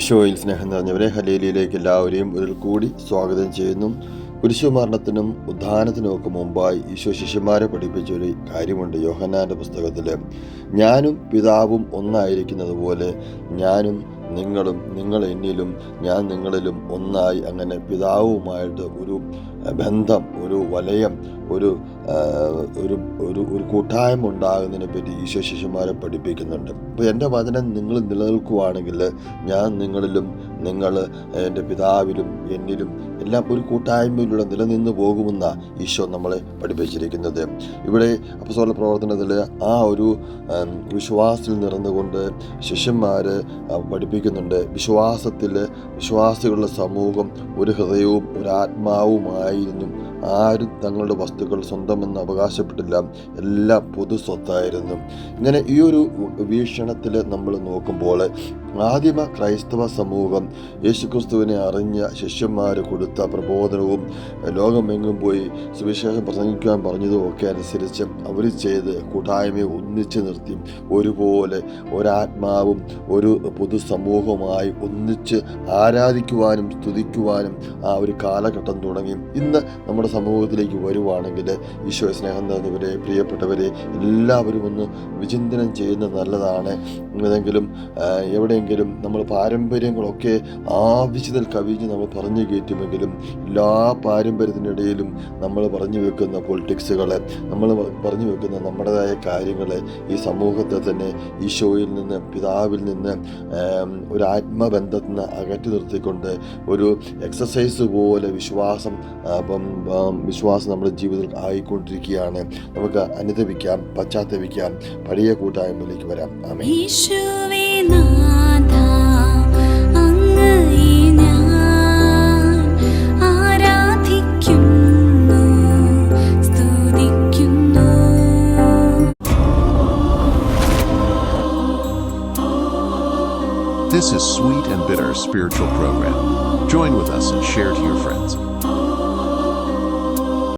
ഈശോയിൽ സ്നേഹം നിറഞ്ഞവരെ, ഹല്ലേലൂയയിലേക്ക് എല്ലാവരെയും ഒരിക്കൽ കൂടി സ്വാഗതം ചെയ്യുന്നു. കുരിശുമരണത്തിനും ഉദ്ധാനത്തിനും ഒക്കെ മുമ്പായി ഈശോ ശിഷ്യന്മാരെ പഠിപ്പിച്ചൊരു കാര്യമുണ്ട്. യോഹന്നാൻ്റെ പുസ്തകത്തിൽ ഞാനും പിതാവും ഒന്നായിരിക്കുന്നത് പോലെ ഞാനും നിങ്ങളും, നിങ്ങൾ എന്നിലും ഞാൻ നിങ്ങളിലും ഒന്നായി, അങ്ങനെ പിതാവുമായിട്ട് ഒരു ബന്ധം, ഒരു വലയം, ഒരു ഒരു ഒരു ഒരു കൂട്ടായ്മ ഉണ്ടാകുന്നതിനെ പറ്റി ഈശോ ശിഷ്യന്മാരെ പഠിപ്പിക്കുന്നുണ്ട്. അപ്പോൾ എൻ്റെ വചനം നിങ്ങൾ നിലനിൽക്കുവാണെങ്കിൽ ഞാൻ നിങ്ങളിലും നിങ്ങൾ എൻ്റെ പിതാവിലും എന്നിലും എല്ലാം ഒരു കൂട്ടായ്മയിലൂടെ നിലനിന്ന് പോകുമെന്ന ഈശോ നമ്മളെ പഠിപ്പിച്ചിരിക്കുന്നത്. ഇവിടെ അപ്പോസ്തല പ്രവർത്തനത്തിൽ ആ ഒരു വിശ്വാസത്തിൽ നിറന്നുകൊണ്ട് ശിഷ്യന്മാർ പഠിപ്പിക്കുന്നുണ്ട്. വിശ്വാസികളുടെ സമൂഹം ഒരു ഹൃദയവും ഒരു ആത്മാവുമായിരുന്നു. ആരും തങ്ങളുടെ വസ്തുക്കൾ സ്വന്തമെന്ന് അവകാശപ്പെട്ടില്ല, എല്ലാം പൊതു സ്വത്തായിരുന്നു. ഇങ്ങനെ ഈ ഒരു വീക്ഷണത്തിൽ നമ്മൾ നോക്കുമ്പോൾ ആദിമ ക്രൈസ്തവ സമൂഹം യേശുക്രിസ്തുവിനെ അറിഞ്ഞ ശിഷ്യന്മാർ കൊടുത്ത പ്രബോധനവും ലോകമെങ്ങും പോയി സുവിശേഷം പ്രസംഗിക്കുവാൻ പറഞ്ഞതും ഒക്കെ അനുസരിച്ച് അവർ ചെയ്ത് കൂട്ടായ്മയെ ഒന്നിച്ച് നിർത്തി ഒരുപോലെ ഒരാത്മാവും ഒരു പൊതു സമൂഹമായി ഒന്നിച്ച് ആരാധിക്കുവാനും സ്തുതിക്കുവാനും ആ ഒരു കാലഘട്ടം തുടങ്ങി. ഇന്ന് നമ്മുടെ സമൂഹത്തിലേക്ക് വരുവാണെങ്കിൽ ഈശോ സ്നേഹം നിറഞ്ഞവരെ, പ്രിയപ്പെട്ടവരെ, എല്ലാവരും ഒന്ന് വിചിന്തനം ചെയ്യുന്നത് നല്ലതാണ്. ഏതെങ്കിലും എവിടെയെങ്കിലും നമ്മൾ പാരമ്പര്യങ്ങളൊക്കെ ആവശ്യത്തിൽ കവിഞ്ഞ് നമ്മൾ പറഞ്ഞു കയറ്റുമെങ്കിലും എല്ലാ പാരമ്പര്യത്തിനിടയിലും നമ്മൾ പറഞ്ഞു വെക്കുന്ന പൊളിറ്റിക്സുകളെ, നമ്മൾ പറഞ്ഞു വെക്കുന്ന നമ്മുടേതായ കാര്യങ്ങളെ ഈ സമൂഹത്തെ തന്നെ ഈശോയിൽ നിന്ന്, പിതാവിൽ നിന്ന്, ഒരു ആത്മബന്ധത്തിൽ നിന്ന് അകറ്റി നിർത്തിക്കൊണ്ട് ഒരു എക്സസൈസ് പോലെ വിശ്വാസം നമ്മുടെ ജീവിതത്തിൽ ആയിക്കൊണ്ടിരിക്കുകയാണ്. നമുക്ക് അനുദപിക്കാം, പശ്ചാത്തപിക്കാം, പഴയ കൂട്ടായ്മയിലേക്ക് വരാം. ആമേൻ. This is Sweet and Bitter Spiritual Program. Join with us and share to your friends.